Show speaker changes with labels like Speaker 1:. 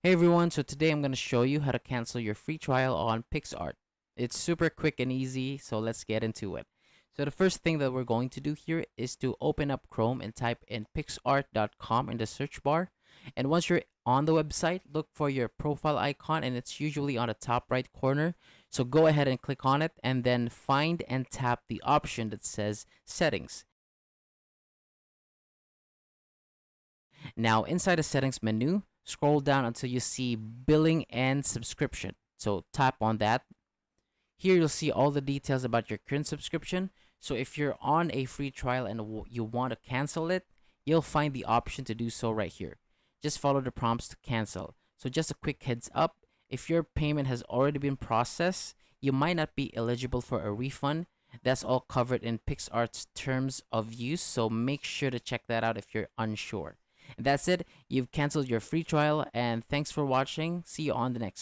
Speaker 1: Hey everyone, so today I'm going to show you how to cancel your free trial on Picsart. It's super quick and easy, so let's get into it. So the first thing that we're going to do here is to open up Chrome and type in picsart.com in the search bar. And once you're on the website, look for your profile icon and it's usually on the top right corner. So go ahead and click on it and then find and tap the option that says Settings. Now, inside the settings menu, scroll down until you see billing and subscription. So tap on that. Here you'll see all the details about your current subscription. So if you're on a free trial and you want to cancel it, you'll find the option to do so right here. Just follow the prompts to cancel. So just a quick heads up, if your payment has already been processed, you might not be eligible for a refund. That's all covered in Picsart's terms of use, so make sure to check that out if you're unsure. And that's it. You've canceled your free trial, and thanks for watching. See you on the next one.